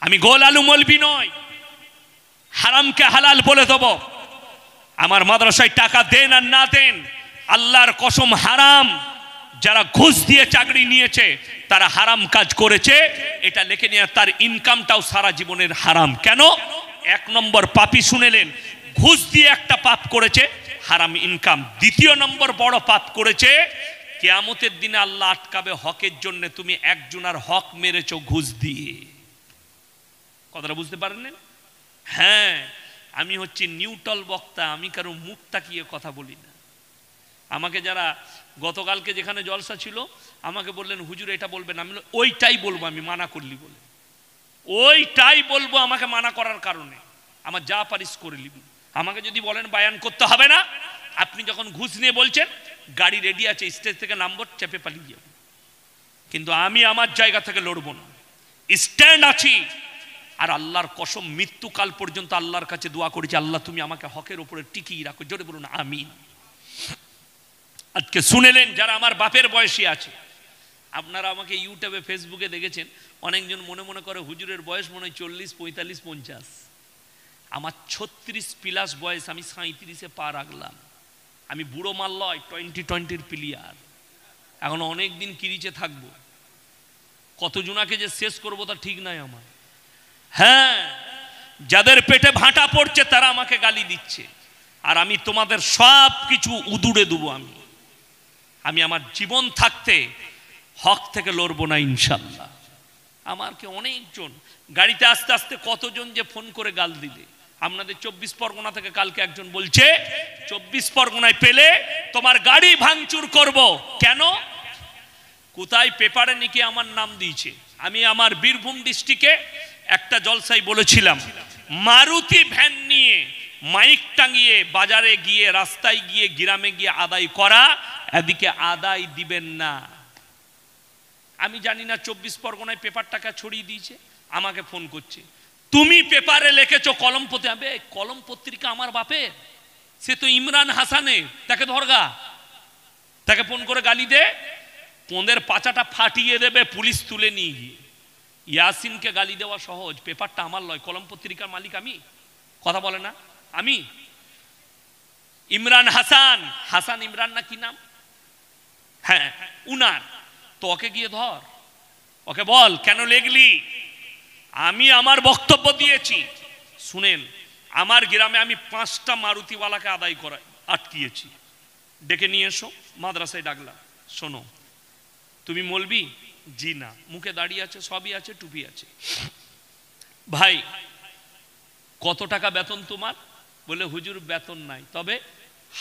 আমি গোল আলু মলবি নয়, হারামকে হালাল বলে দেব। আমার মাদ্রাসায় টাকা দেন আর না দেন, আল্লাহর কসম হারাম। যারা ঘুষ দিয়ে চাকরি নিয়েছে তারা হারাম কাজ করেছে, এটা লিখে নিয়ে তার ইনকামটাও সারা জীবনের হারাম। কেন? এক নম্বর পাপী শুনেলেন, ঘুষ দিয়ে একটা পাপ করেছে, হারাম ইনকাম। দ্বিতীয় নম্বর বড় পাপ করেছে, কিয়ামতের দিনে আল্লাহ আটকাবে হকের জন্য, তুমি একজনের হক মেরেছো ঘুষ দিয়ে। কথাটা বুঝতে পারেন? হ্যাঁ, আমি হচ্ছি নিউট্রাল বক্তা, আমি কারো মুখ তাকিয়ে কথা বলি না। আমাকে যারা গতকালকে যেখানে জলসা ছিল আমাকে বললেন, হুজুর এটা বলবেন, আমি ওইটাই বলবো, আমি মানা করলি বলে ওইটাই বলবো। আমাকে মানা করার কারণে আমার যা পারিস করে নিবি। আমাকে যদি বলেন বায়ান করতে হবে না, আপনি যখন ঘুষ নিয়ে বলছেন গাড়ি রেডি আছে, স্টেজ থেকে নামবো, চেপে পালিয়ে যাব, কিন্তু আমি আমার জায়গা থেকে লড়বো না, স্ট্যান্ড আছি। আর আল্লাহর কসম মৃত্যুকাল পর্যন্ত আল্লাহর কাছে দোয়া করেছি, আল্লাহ তুমি আমাকে হকের উপরে টিকিয়ে রাখো। জোরে বলুন আমিন। আজকে শুনেলেন যারা আমার বাপের বয়সী আছে, আপনারা আমাকে ইউটিউবে ফেসবুকে দেখেছেন, অনেকজন মনে মনে করে হুজুরের বয়স মনে হয় 40, 45, 50। আমার 36+ বয়স, আমি 37-এ পা রাখলাম। আমি বুড়ো মাল লয়, 20-20 প্লেয়ার। এখন অনেক দিন কিরিচে থাকবো, কত জনাকে যে শেষ করবো তা ঠিক নাই আমার। হ্যাঁ, যাদের পেটে ভাঁটা পড়ছে তারা আমাকে গালি দিচ্ছে, আর আমি তোমাদের সব কিছু উদুড়ে দেবো। আমি আমার জীবন থাকতে হক থেকে লড়বো না ইনশাল্লাহ। আমাকে অনেকজন গাড়িতে আস্তে আস্তে কতজন যে ফোন করে গাল দিলে। আপনাদের 24 পরগনা থেকে কালকে একজন বলছে 24 পরগনায় পেলে তোমার গাড়ি ভাঙচুর করব। কেন? কোথায় পেপারে নাকি আমার নাম দিয়েছে। আমি আমার বীরভূম ডিস্ট্রিক্টে একটা জলসায় বলেছিলাম, মারুতি ভ্যান নিয়ে মাইক টাঙিয়ে বাজারে গিয়ে, রাস্তায় গিয়ে, গ্রামে গিয়ে আদায় করা, এদিকে আদায় দিবেন না। আমি জানি না 24 পরগনায় পেপারটাকে ছড়িয়ে দিয়েছে, আমাকে ফোন করছে, তুমি পেপারে লিখেছো কলম পত্রিকা। আবে কলম পত্রিকা আমার বাপের, সে তো ইমরান হাসানে, তাকে ধরগা, তাকে ফোন করে গালি দে, পোঁদের পাচাটা ফাটিয়ে দেবে পুলিশ তুলে নিয়ে গিয়ে। ইয়াসিনকে গালি দেওয়া সহজ, পেপারটা আমার লয়, কলম পত্রিকার মালিক আমি। কথা বলে না আমি। ইমরান হাসান, হাসান ইমরান না কি নাম, হ্যাঁ উনার, তো ওকে গিয়ে ধর, ওকে বল কেন লেগলি। আমি আমার বক্তব্য দিয়েছি। শুনেন, আমার গ্রামে আমি 5টা মারুতিওয়ালাকে আদায় করা আটকিয়েছি, ডেকে নিয়ে এসো, মাদ্রাসায় ডাকলাম, শোনো তুমি মলবি? জি না। মুখে দাঁড়িয়ে আছে, সবই আছে, টুপি আছে। ভাই কত টাকা বেতন তোমার? বলে হুজুর বেতন নাই, তবে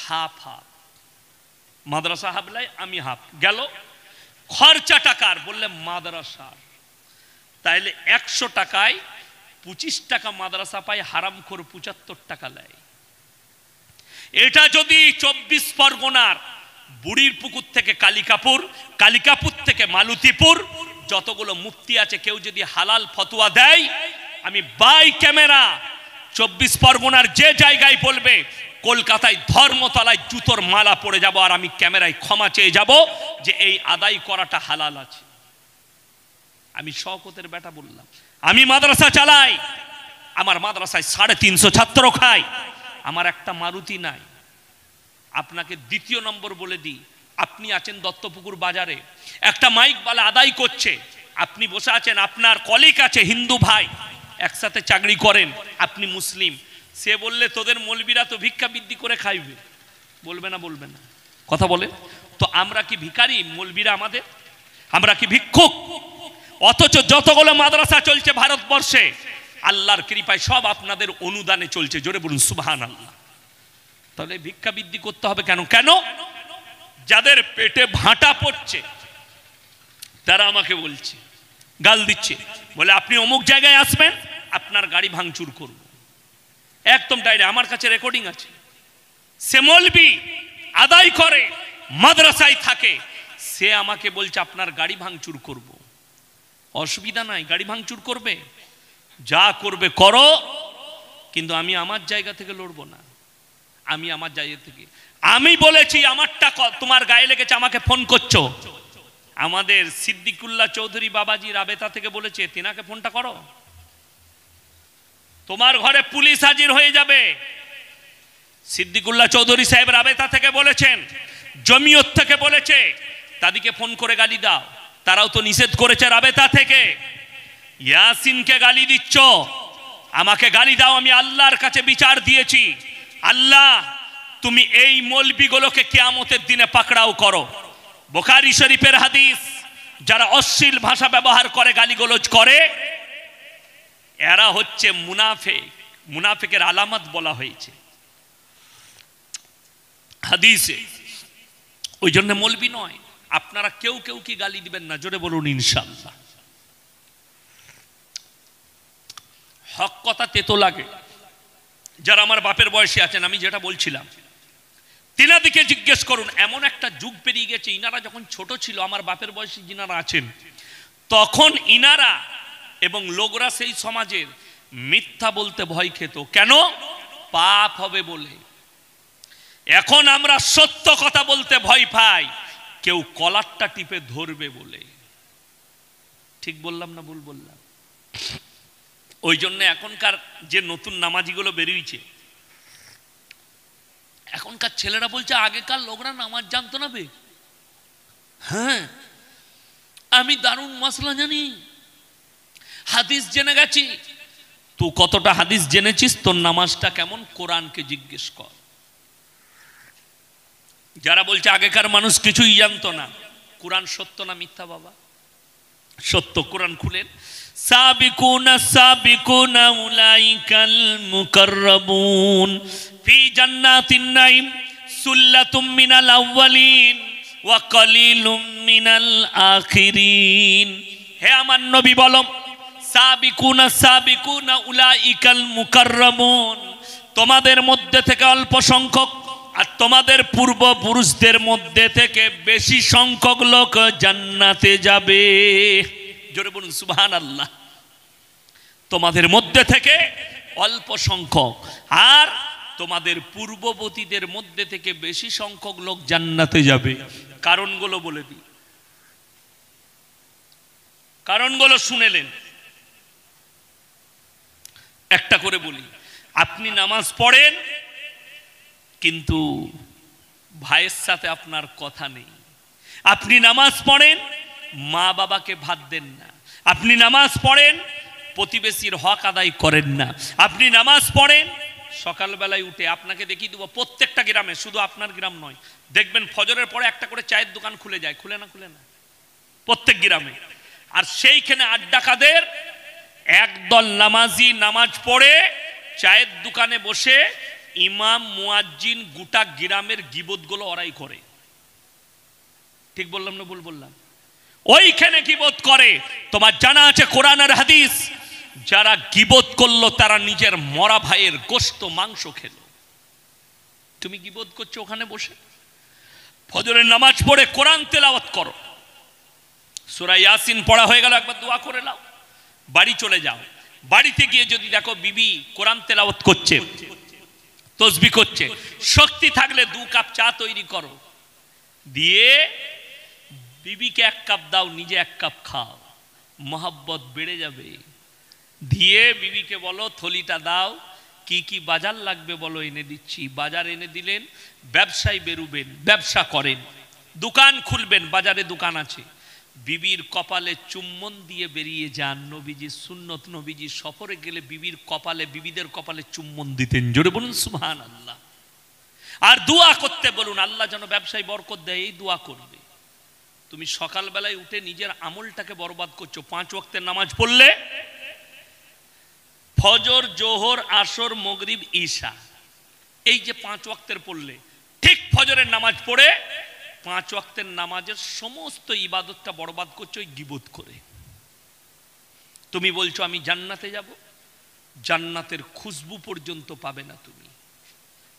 হাফ হাফ, মাদ্রাসা হাফ লাই, আমি হাফ। গেল খরচা টাকার, বললে মাদ্রাসার। তাইলে 100 টাকায় 25 টাকা মাদ্রাসা পায়, হারামখোর 75 টাকা নেয়। এটা যদি 24 পরগনার বুড়ির পুকুর থেকে কালিকাপুর, কালিকাপুর থেকে মালতীপুর যতগুলো মুফতি আছে কেউ যদি হালাল ফতোয়া দেয়, আমি বাই ক্যামেরা 24 পরগনার যে জায়গায় বলবে, কলকাতায় ধর্মতলায় জুতোর মালা পড়ে যাব, আর আমি ক্যামেরায় ক্ষমা চেয়ে যাব যে এই আদায় করাটা হালাল আছে। আমি শওকতের বেটা বললাম, আমি মাদ্রাসা চালাই, আমার মাদ্রাসায় 350 ছাত্র খায়, আমার একটা মারুতি নাই। আপনাকে দ্বিতীয় নম্বর বলে দিই, আপনি আছেন দত্তপুকুর বাজারে, একটা মাইক বালা আদায় করছে, আপনি বসে আছেন, আপনার কলিগ আছে হিন্দু ভাই, একসাথে চাকরি করেন, আপনি মুসলিম, সে বললে তোদের মৌলবীরা তো ভিক্ষা বৃদ্ধি করে খাইবে, বলবে না? বলবে না? কথা বলে তো। আমরা কি ভিখারি মৌলবীরা আমাদের? আমরা কি ভিক্ষুক? অথচ যতগুলো মাদ্রাসা চলছে ভারতবর্ষে আল্লাহর কৃপায় সব আপনাদের অনুদানে চলছে। জোরে বলুন সুবহানাল্লাহ। তাহলে ভিক্ষা বৃদ্ধি করতে হবে কেন? কেন? যাদের পেটে ভাঁটা পড়ছে তারা আমাকে বলছে, গাল দিচ্ছে, বলে আপনি অমুক জায়গায় আসবেন, আপনার গাড়ি ভাঙচুর করব। একদম ডাইরেক্ট, আমার কাছে রেকর্ডিং আছে। সে মৌলবি, আদায় করে, মাদ্রাসায় থাকে, সে আমাকে বলছে আপনার গাড়ি ভাঙচুর করব। অসুবিধা নাই, গাড়ি ভাঙচুর করবে, যা করবে করো, কিন্তু আমি আমার জায়গা থেকে লড়বো না। আমি আমার জায়গা থেকে, আমি বলেছি আমারটা তোমার গায়ে লেগেছে, আমাকে ফোন করছো। আমাদের সিদ্দিকুল্লাহ চৌধুরী বাবাজি রাবেতা থেকে বলেছে, তিনাকে ফোনটা করো। তোমার ঘরে পুলিশ হাজির হয়ে যাবে। সিদ্দিকুল্লাহ চৌধুরী সাহেব রাবেতা থেকে বলেছেন, জমিয়ত থেকে বলেছে তাদেরকে ফোন করে গালি দাও, তারাও তো নিষেধ করেছে রাবেতা থেকে। ইয়াসিনকে গালি দিচ্ছ, আমাকে গালি দাও, আমি আল্লাহর কাছে বিচার দিয়েছি, আল্লাহ তুমি এই মৌলবিগুলোকে কিয়ামতের দিনে পাকড়াও করো। বুখারী শরীফের হাদিস, যারা অশ্লীল ভাষা ব্যবহার করে, গালিগালাজ করে, এরা হচ্ছে মুনাফিক। মুনাফিকের আলামত বলা হয়েছে হাদিসে। ওই জন্য মৌলবি নয়, আপনারা কেউ কেউ কি গালি দিবেন না, জোরে বলুন ইনশাআল্লাহ। হক কথা তেতো লাগে। যারা আমার বাপের বয়সে আছেন, আমি যেটা বলছিলাম, তিনাদিকে জিজ্ঞেস করুন, এমন একটা যুগ পেরিয়ে গেছে, ইনারা যখন ছোট ছিল, আমার বাপের বয়সী যিনারা আছেন, তখন ইনারা এবং লোকরা সেই সমাজের মিথ্যা বলতে ভয় খেত। কেন? পাপ হবে বলে। এখন আমরা সত্য কথা বলতে ভয় পাই, কেউ কলারটা টিপে ধরবে বলে। ঠিক বললাম না ভুল বললাম? ওই জন্য এখনকার যে নতুন নামাজিগুলো বেরিয়েছে, এখনকার ছেলেরা বলছে আগেকার লোকরা নামাজ জানতো না বে। হ্যাঁ, আমি দারুণ মশলা জানি, হাদিস জেনে গেছি। তুই কতটা হাদিস জেনেছিস? তোর নামাজটা কেমন? কোরআনকে জিজ্ঞেস কর। যারা বলছে আগেকার মানুষ কিছুই জানতো না, কোরআন সত্য না মিথ্যা? বাবা সত্য। কোরআন খুলেন, সাবিকুনা সাবিকুনা উলাইকাল মুকাররাবুন ফি জান্নাতিন নাঈম সুল্লাতুম মিনাল আউয়ালিন ওয়া কালিলুম মিনাল আখিরিন। হে আমার নবী বলো, সাবিকুনা সাবিকুনা উলাইকাল মুকাররাবুন, তোমাদের মধ্যে থেকে অল্প সংখ্যক আর তোমাদের পূর্বপুরুষদের মধ্যে থেকে বেশি সংখ্যক লোক জান্নাতে যাবে। জোরে বলুন সুবহানাল্লাহ। তোমাদের মধ্যে থেকে অল্প সংখ্যক আর তোমাদের পূর্ববর্তীদের মধ্যে থেকে বেশি সংখ্যক লোক জান্নাতে যাবে। কারণগুলো বলে দিই, কারণগুলো শুনেলেন, একটা করে বলি। আপনি নামাজ পড়েন কিন্তু ভাইয়ের সাথে আপনার কথা নেই। আপনি নামাজ পড়েন, মা বাবাকে ভাত দেন না। আপনি নামাজ পড়েন, প্রতিবেশীর হক আদায় করেন না। আপনি নামাজ পড়েন, সকালবেলায় উঠে আপনাকে দেখিয়ে দেবো প্রত্যেকটা গ্রামে, শুধু আপনার গ্রাম নয়, দেখবেন ফজরের পরে একটা করে চায়ের দোকান খুলে যায়। খুলে না? খুলে না? প্রত্যেক গ্রামে। আর সেইখানে আড্ডা কাদের? একদল নামাজি নামাজ পড়ে চায়ের দোকানে বসে ইমাম মুয়াজ্জিন গোটা গ্রামের গীবতগুলো ওরাই করে। ঠিক বললাম না ভুল বললাম? ওইখানে গীবত করে। তোমার জানা আছে কোরআন আর হাদিস, যারা গীবত করলো তারা নিজের মরা ভাইয়ের গোশত মাংস খেলো। তুমি গীবত করছো ওখানে বসে? ফজরের নামাজ পড়ে কোরআন তেলাওয়াত করো, সূরা ইয়াসিন পড়া হয়ে গেল, একবার দোয়া করে নাও, বাড়ি চলে যাও। বাড়িতে গিয়ে যদি দেখো বিবি কোরআন তেলাওয়াত করছে, তসবিহ করছে, শক্তি থাকলে 2 কাপ চা তৈরি করো, দিয়ে বিবিকে 1 কাপ দাও, নিজে 1 কাপ খাও, মহব্বত বেড়ে যাবে। দিয়ে বিবিকে বলো থলিটা দাও, কি কি বাজার লাগবে বলো, এনে দিচ্ছি। বাজার এনে দিলেন, ব্যবসায় বেরুবেন, ব্যবসা করেন, দোকান খুলবেন, বাজারে দোকান আছে। বিবির কপালে চুম্বন দিয়ে বেরিয়ে যান। নবীজি সুন্নত, নবীজি সফরে গেলে বিবির কপালে, বিবিদের কপালে চুম্বন দিতেন। জোরে বলুন সুবহানাল্লাহ। আর দোয়া করতে বলুন, আল্লাহ যেন ব্যবসায় বরকত দেয়, এই দোয়া করবে। তুমি সকালবেলায় উঠে নিজের আমলটাকে বরবাদ করছো। 5 ওয়াক্তের নামাজ পড়লে, ফজর, জোহর, আসর, মাগরিব, ঈশা, এই যে 5 ওয়াক্তের পড়লে, ঠিক ফজরের নামাজ পড়ে 5 ওয়াক্তের নামাজের সমস্ত ইবাদতটা বরবাদ করছো ওই গীবত করে। তুমি বলছো আমি জান্নাতে যাব, জান্নাতের খুশবু পর্যন্ত পাবে না তুমি।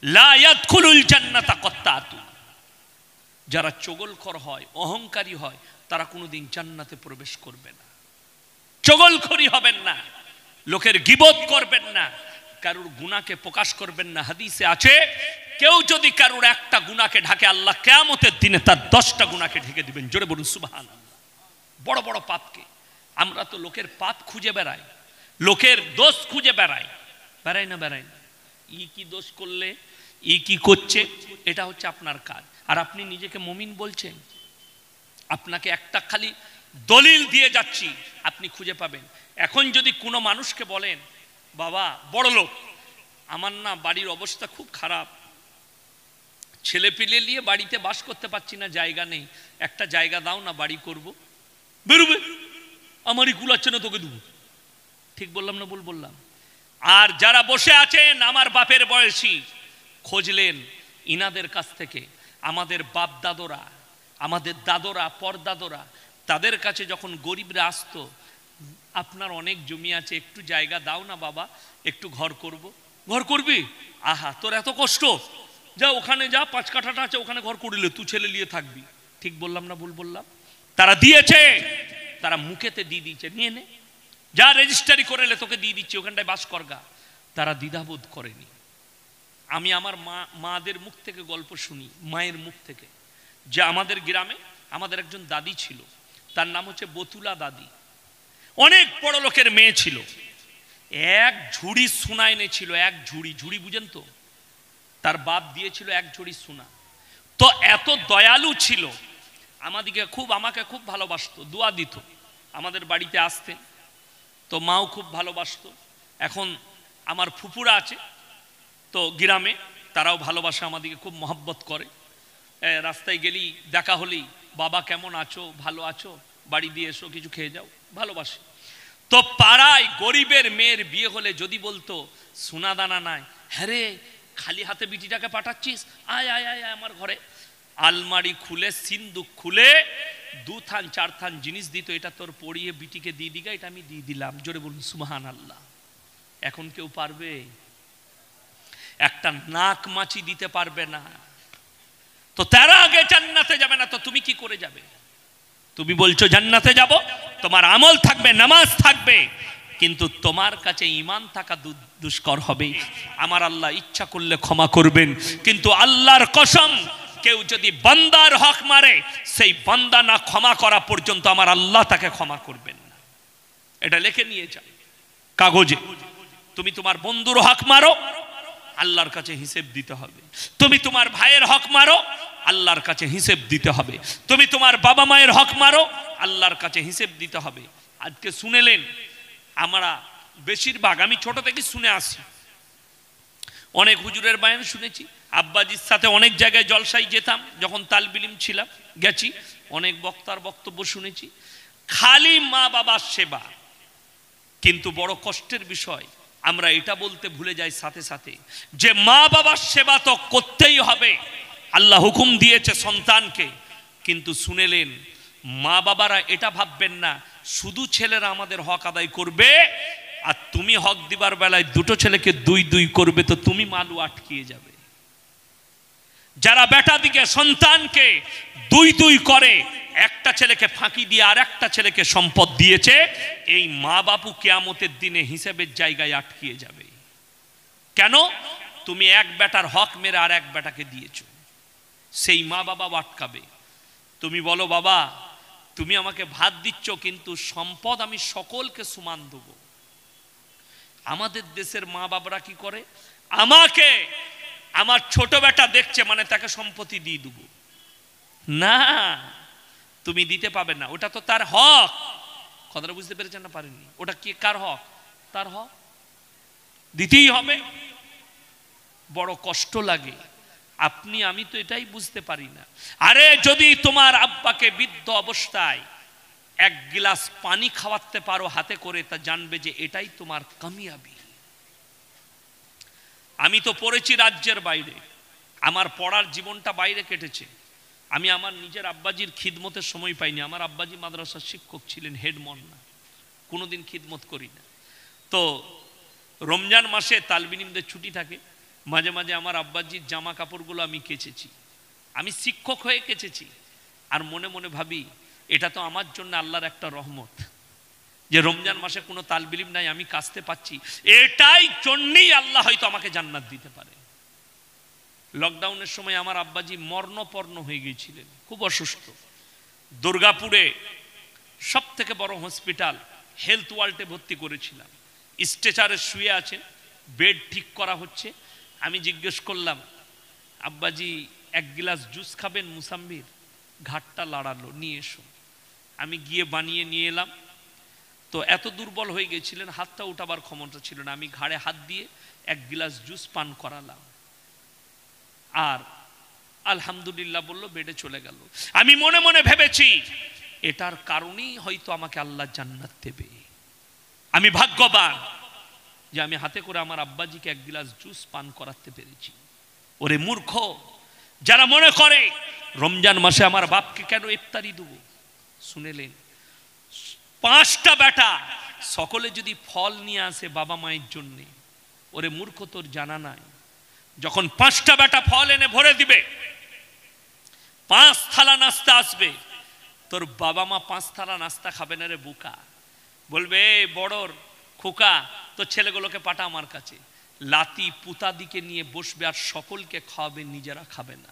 লা ইয়াদখুলুল জান্নাতা কাত্তাতু। যারা চগলখর হয়, অহংকারী হয়, তারা কোনোদিন জান্নাতে প্রবেশ করবে না। চগলখড়ি হবেন না, লোকের গীবত করবেন না, কারুর গুনাহকে প্রকাশ করবেন না। হাদিসে আছে, কেউ যদি কারুর একটা গুনাহকে ঢাকে, আল্লাহ কিয়ামতের দিনে তার 10টা গুনাহকে ঢেকে দিবেন। জোরে বলুন সুবহানাল্লাহ। বড় বড় পাপকে। আমরা তো লোকের পাপ খুঁজে বেড়াই, লোকের দোষ খুঁজে বেড়াই, বেড়ায় না বেড়ায় না, ই কি দোষ করলে, ই কি করছে, এটা হচ্ছে আপনার কাজ। আর আপনি নিজেকে মুমিন বলছেন। আপনাকে একটা খালি দলিল দিয়ে যাচ্ছি, আপনি খুঁজে পাবেন। এখন যদি কোনো মানুষকে বলেন বাবা বড় লোক, আমার না বাড়ির অবস্থা খুব খারাপ, ছেলে পিলে নিয়ে বাড়িতে বাস করতে পারছি না, জায়গা নেই, একটা জায়গা দাও না, বাড়ি করব। বেরোবে, আমারই কুলাচ্ছে না, তোকে দেবো। ঠিক বললাম না ভুল বললাম? আর যারা বসে আছেন আমার বাপের বয়সী, খোঁজলেন ইনাদের কাছ থেকে, আমাদের বাপ দাদরা, আমাদের দাদরা, পরদাদরা, তাদের কাছে যখন গরিবরা আসতো, আপনার অনেক জমি আছে, একটু জায়গা দাও না বাবা, একটু ঘর করব। ঘর করবি? আহা, তোর এত কষ্ট, যা ওখানে যা, 5 কাঠাটা আছে ওখানে ঘর করিলে, তুই ছেলে নিয়ে থাকবি। ঠিক বললাম না ভুল বললাম? তারা দিয়েছে, তারা মুখেতে দিয়ে দিয়েছে, নিয়ে নে, যা রেজিস্ট্রি করেলে তোকে দিয়ে দিচ্ছি, ওখানটায় বাস করগা। তারা দ্বিধাবোধ করেনি। আমি আমার মাদের মুখ থেকে গল্প শুনি, মায়ের মুখ থেকে, যে আমাদের গ্রামে আমাদের একজন দাদি ছিল, তার নাম হচ্ছে বতুলা দাদি। অনেক বড় লোকের মেয়ে ছিল, এক ঝুড়ি সোনা এনেছিল, এক ঝুড়ি, ঝুড়ি বুঝেন তো, তার বাপ দিয়েছিল এক ঝুড়ি সোনা। তো এত দয়ালু ছিল, আমাকে খুব ভালোবাসতো, দোয়া দিত, আমাদের বাড়িতে আসতেন, তো মাও খুব ভালোবাসতো। এখন আমার ফুপুরা আছে তো গ্রামে, তারাও ভালোবাসে, আমাদেরকে খুব মহব্বত করে। রাস্তায় গেলি, দেখা হলেই, বাবা কেমন আছো, ভালো আছো, বাড়ি দিয়ে এসো, কিছু খেয়ে যাও, ভালোবাসে। তো পাড়ায় গরিবের মেয়ের বিয়ে হলে যদি বলতো সোনা দানা নাই, হ্যাঁ রে খালি হাতে বিটিটাকে পাঠাচ্ছিস, আয় আয় আয় আমার ঘরে, আলমারি খুলে সিন্দুক খুলে 2 থান 4 থান জিনিস দিত, এটা তোর পড়িয়ে বিটিকে দিয়ে দিগা, এটা আমি দিয়ে দিলাম। জোরে বলুন সুবহানাল্লাহ। এখন কেউ পারবে? একটা নাক মাছি দিতে পারবে না। তো তারা আগে জান্নাতে যাবে না, তো তুমি কি করে যাবে? তুমি বলছো জান্নাতে যাব, তোমার আমল থাকবে, নামাজ থাকবে, কিন্তু তোমার কাছে ঈমান থাকা দুষ্কর হবে। আমার আল্লাহ ইচ্ছা করলে ক্ষমা করবেন, কিন্তু আল্লাহর কসম, কেউ যদি বান্দার হক মারে, সেই বান্দা না ক্ষমা করা পর্যন্ত আমার আল্লাহ তাকে ক্ষমা করবেন না। এটা লিখে নিয়ে যাও কাগজে। তুমি তোমার বন্ধুর হক মারো, আল্লাহর কাছে হিসেব দিতে হবে। তুমি তোমার ভাইয়ের হক মারো, আল্লাহর কাছে হিসেব দিতে হবে। তুমি তোমার বাবা মায়ের হক মারো, আল্লাহর কাছে হিসেব দিতে হবে। আজকে শুনেলেন, আমরা বেশিরভাগ, আমি ছোট থেকে শুনে আসি, অনেক হুজুরের বয়ান শুনেছি, আব্বাজির সাথে অনেক জায়গায় জলসায় যেতাম, যখন তালবিলিম ছিলাম গেছি, অনেক বক্তার বক্তব্য শুনেছি, খালি মা বাবার সেবা। কিন্তু বড় কষ্টের বিষয়, আমরা এটা বলতে ভুলে যাই সাথে সাথে, যে মা বাবার সেবা তো করতেই হবে, আল্লাহ হুকুম দিয়েছে সন্তানকে। কিন্তু শুনেলেন, মা বাবারা এটা ভাববেন না শুধু ছেলেরা আমাদের হক আদায় করবে, আর তুমি হক দিবার বেলায় 2টো ছেলেকে 2 করবে, তো তুমি মালু আটকিয়ে যাবে। যারা বেটা দিকে সন্তানকে 2 করে, একটা ছেলেকে ফাঁকি দিয়ে আর একটা ছেলেকে সম্পদ দিয়েছে, এই মা বাপু কিয়ামতের দিনে হিসেবের জায়গায় আটকিয়ে যাবে। কেন? তুমি এক বেটার হক মেরে আর এক বেটাকে দিয়েছো, সেই মা বাবা আটকাবে। তুমি বলো বাবা তুমি আমাকে ভাত দিচ্ছ, কিন্তু সম্পদ আমি সকলকে সমান দেবো। আমাদের দেশের মা বাবারা কি করে, আমাকে আমার ছোট বেটা দেখছে মানে তাকে সম্পত্তি দিয়ে দেবো। না, তুমি দিতে পাবে না, ওটা তো তার হক। কথাটা বুঝতে পেরেছেন না পারেননি? ওটা কি কার হক? তার হক, দিতেই হবে। বড় কষ্ট লাগে, আপনি আমি তো এটাই বুঝতে পারি না। আরে যদি তোমার আব্বাকে বৃদ্ধ অবস্থায় 1 গ্লাস পানি খাওয়াতে পারো হাতে করে, তা জানবে যে এটাই তোমার কামিয়াবি। আমি তো পড়েছি রাজ্যের বাইরে, আমার পড়ার জীবনটা বাইরে কেটেছে। আমি আমার নিজের আব্বাজির খিদমতের সময় পাইনি। আমার আব্বাজি মাদ্রাসার শিক্ষক ছিলেন, হেডমন না, কোনোদিন খিদমত করি না। তো রমজান মাসে তালবিনিমদের ছুটি থাকে, মাঝে মাঝে আমার আব্বাজির জামা কাপড়গুলো আমি কেচেছি। আমি শিক্ষক হয়ে কেচেছি, আর মনে মনে ভাবি এটা তো আমার জন্য আল্লাহর একটা রহমত, যে রমজান মাসে কোনো তালবিলিম নাই, আমি কাচতে পাচ্ছি। এটাই জন্যই আল্লাহ হয়তো আমাকে জান্নাত দিতে পারে। লকডাউনের সময় আমার আব্বাজি মরণপর্ণ হয়ে গিয়েছিলেন, খুব অসুস্থ। দুর্গাপুরে সব থেকে বড় হসপিটাল হেলথ ওয়ার্ল্ডে ভর্তি করেছিলাম। স্ট্রেচারে শুয়ে আছেন, বেড ঠিক করা হচ্ছে। আমি জিজ্ঞেস করলাম, আব্বাজি এক গ্লাস জুস খাবেন মুসাম্বির? ঘাটটা লাড়ালো, নিয়ে এসো। আমি গিয়ে বানিয়ে নিয়ে এলাম। তো এত দুর্বল হয়ে গেছিলেন, হাতটা উঠাবার ক্ষমতা ছিল না। আমি ঘাড়ে হাত দিয়ে এক গ্লাস জুস পান করালাম, আর আলহামদুলিল্লাহ বলল, বেডে চলে গেল। আমি মনে মনে ভেবেছি এটার কারণেই হয়তো আমাকে আল্লাহ জান্নাত দেবে। আমি ভাগ্যবান যে আমি হাতে করে আমার আব্বাজিকে এক গ্লাস জুস পান করাতে পেরেছি। ওরে মূর্খ যারা মনে করে রমজান মাসে আমার বাপকে কেন ইফতারি দেব। শুনেলেন, 5টা বেটা সকলে যদি ফল নিয়ে আসে বাবা মায়ের জন্যে, ওরে মূর্খ তোর জানা নাই, যখন 5টা বেটা ফল এনে ভরে দিবে, 5 থালা নাস্তা আসবে, তোর বাবা মা 5 থালা নাস্তা খাবে না রে বুকা। বলবে, বড়র খোকা তোর ছেলেগুলোকে পাঠা আমার কাছে। লাতি পুতা দিকে নিয়ে বসবে আর সকলকে খাওয়াবে, নিজেরা খাবে না।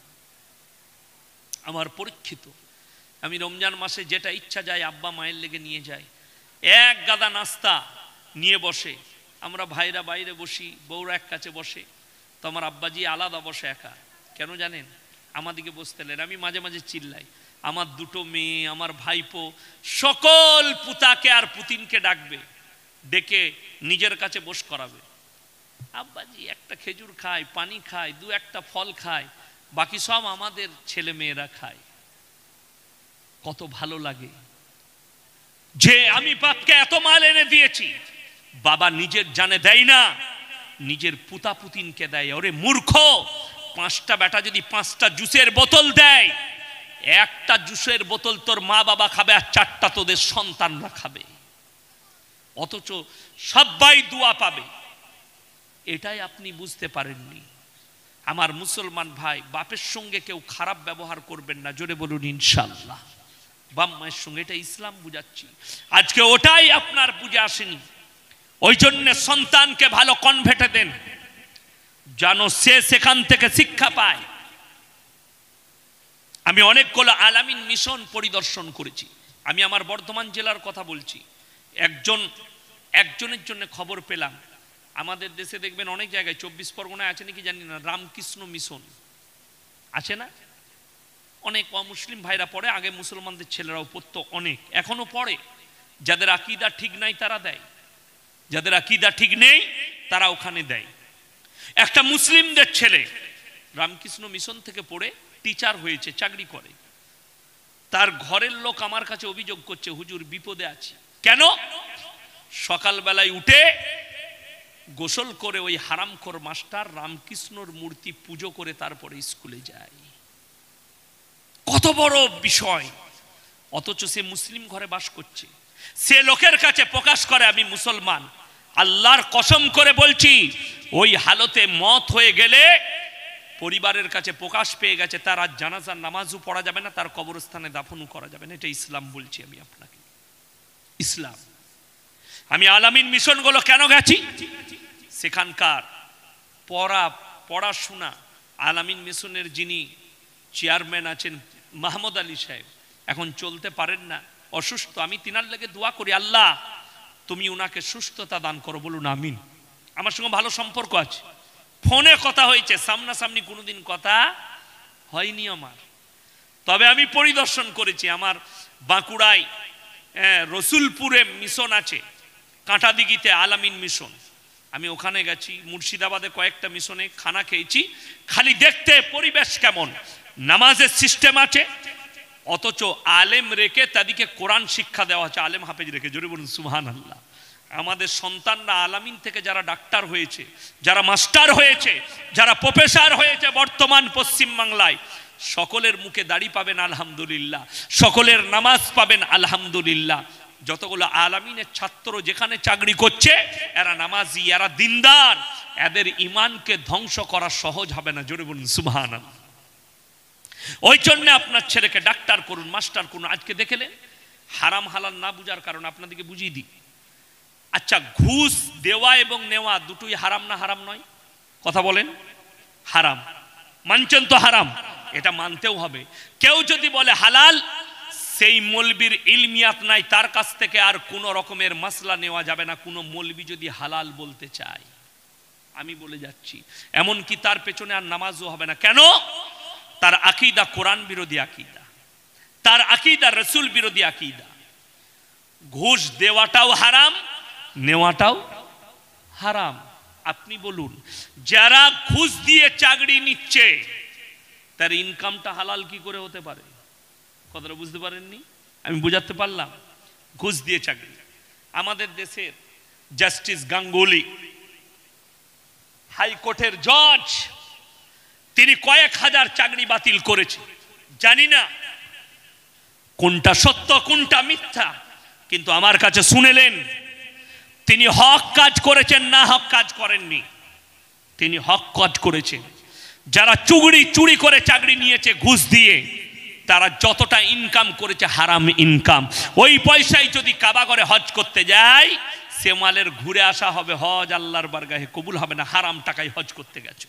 আমার পরীক্ষিত, আমি রমজান মাসে যেটা ইচ্ছা যায় আব্বা মায়ের লেগে নিয়ে যাই। এক গাদা নাস্তা নিয়ে বসে, আমরা ভাইরা বাইরে বসি, বউরা এক কাছে বসে, তো আমার আব্বাজি আলাদা বসে একা। কেন জানেন? আমাদিকে বসতে লেন। আমি মাঝে মাঝে চিল্লাই, আমার 2টো মেয়ে, আমার ভাইপো, সকল পুতাকে আর পুতিনকে ডাকবে, ডেকে নিজের কাছে বস করাবে। আব্বাজি একটা খেজুর খায়, পানি খায়, 2-1টা ফল খায়, বাকি সব আমাদের ছেলে মেয়েরা খায়। কত ভালো লাগে যে আমি বাপকে এত মাল এনে দিয়েছি, বাবা নিজের জানে দেয় না, নিজের পুতা পুতিনকে দেয়। ওরে মূর্খ, 5টা বেটা যদি 5টা জুসের বোতল দেয়, একটা জুসের বোতল তোর মা বাবা খাবে আর 4টা তোদের সন্তানরা খাবে, অথচ সবাই দোয়া পাবে। এটাই আপনি বুঝতে পারেননি। আমার মুসলমান ভাই, বাপের সঙ্গে কেউ খারাপ ব্যবহার করবেন না, জোরে বলুন ইনশাআল্লাহ। বাপ মায়ের সঙ্গে, এটা ইসলাম বুঝাচ্ছি। আজকে ওটাই আপনার বুঝে আসেনি, ওই জন্য সন্তানকে ভালো কনভেটে দেন, যেন সে সেখান থেকে শিক্ষা পায়। আমি অনেকগুলো আলামিন মিশন পরিদর্শন করেছি। আমি আমার বর্ধমান জেলার কথা বলছি। একজনের জন্য খবর পেলাম, আমাদের দেশে দেখবেন অনেক জায়গায়, 24 পরগনায় আছে নাকি জানি না, রামকৃষ্ণ মিশন আছে না? অনেক অমুসলিম ভাইরা পড়ে, আগে মুসলমানদের ছেলেরাও পড়তো, অনেক এখনো পড়ে। যাদের আকীদা ঠিক নাই তারা দেয়, যাদের আকীদা ঠিক নেই তারা ওখানে দেয়। একটা মুসলিমদের ছেলে রামকৃষ্ণ মিশন থেকে পড়ে টিচার হয়েছে, চাকরি করে। তার ঘরের লোক আমার কাছে অভিযোগ করছে, হুজুর বিপদে আছি। কেন? সকালবেলায় উঠে গোসল করে ওই হারামখোর মাস্টার রামকৃষ্ণর মূর্তি পুজো করে তারপরে স্কুলে যায়। কত বড় বিষয়! অথচ সে মুসলিম ঘরে বাস করছে, সে লোকের কাছে প্রকাশ করে আমি মুসলমান। আল্লাহর কসম করে বলছি, ওই হালতে মত হয়ে গেলে পরিবারের কাছে প্রকাশ পেয়ে গেছে, তার আর জানাজার নামাজও পড়া যাবে না, তার কবরস্থানে দাফনও করা যাবে না। এটা ইসলাম বলছি আমি আপনাকে, ইসলাম। আমি আলামিন মিশনগুলো কেন গেছি? সেখানকার পড়াশোনা, আলামিন মিশনের যিনি চেয়ারম্যান আছেন মাহমুদ আলী সাহেব, এখন চলতে পারেন না, অসুস্থ। আমি তিনার লেগে দোয়া করি, আল্লাহ তুমি উনাকে সুস্থতা দান করো, বলুন আমিন। আমার সঙ্গে ভালো সম্পর্ক আছে, ফোনে কথা হয়েছে, সামনাসামনি কোনোদিন কথা হয়নি আমার। তবে আমি পরিদর্শন করেছি, আমার বাঁকুড়ায় রসুলপুরে মিশন আছে, কাঁটাদিঘিতে আলামিন মিশন, আমি ওখানে গেছি। মুর্শিদাবাদে কয়েকটা মিশনে খানা খেয়েছি, খালি দেখতে পরিবেশ কেমন, নামাজের সিস্টেম আছে, অথচ আলেম রেখে তাদেরকে কোরআন শিক্ষা দেওয়া হচ্ছে, আলেম হাফেজ রেখে। জোরে বলুন সুবহানাল্লাহ। আমাদের সন্তানরা আলামিন থেকে যারা ডাক্তার হয়েছে, যারা মাস্টার হয়েছে, যারা প্রফেসর হয়েছে বর্তমান পশ্চিম বাংলায়, সকলের মুখে দাড়ি পাবেন আলহামদুলিল্লাহ, সকলের নামাজ পাবেন আলহামদুলিল্লাহ। যতগুলো আলামিনের ছাত্র যেখানে চাকরি করছে, এরা নামাজি, এরা দিনদার, এদের ইমানকে ধ্বংস করা সহজ হবে না। জোরে বলুন সুবহানাল্লাহ। ওই জন্য আপনার ছেলেকে ডাক্তার করুন, মাস্টার করুন। আজকে দেখলেন, হারাম হালাল না বুঝার কারণে আপনাদেরকে বুঝিয়ে দিই। আচ্ছা, ঘুষ দেওয়া এবং নেওয়া দুটোই হারাম না হারাম নয়? কথা বলেন। হারাম মানছেন তো? হারাম, এটা মানতেও হবে। কেউ যদি বলে হালাল, সেই মৌলবীর ইলমিয়াত নাই, তার কাছ থেকে আর কোনো রকমের মাসলা নেওয়া যাবে না। কোনো মৌলবী যদি হালাল বলতে চায়, আমি বলে যাচ্ছি, এমনকি তার পেছনে আর নামাজও হবে না। কেন? তার আকীদা কোরআন বিরোধী আকীদা, তার আকীদা রাসূল বিরোধী আকীদা। ঘুষ দেওয়াটাও হারাম, নেওয়াটাও হারাম। আপনি বলুন, যারা ঘুষ দিয়ে চাকরি নিচ্ছে তার ইনকামটা হালাল কি করে হতে পারে? কথাটা বুঝতে পারেননি? আমি বুঝাতে পারলাম? ঘুষ দিয়ে চাকরি। আমাদের দেশের জাস্টিস গাঙ্গুলি, হাইকোর্টের জজ, তিনি কয়েক হাজার চাকরি বাতিল করেছে। জানি না কোনটা সত্য কোনটা মিথ্যা, কিন্তু আমার কাছে শুনেলেন তিনি হক কাজ করেছেন না হক কাজ করেননি? তিনি হক কাজ করেছেন। যারা চুরি করে চাকরি নিয়েছে ঘুষ দিয়ে, তারা যতটা ইনকাম করেছে হারাম ইনকাম। ওই পয়সায় যদি কাবা ঘরে হজ করতে যায়, সে মালের ঘুরে আসা হবে, হজ আল্লাহর বারগাহে কবুল হবে না, হারাম টাকায় হজ করতে গেছে।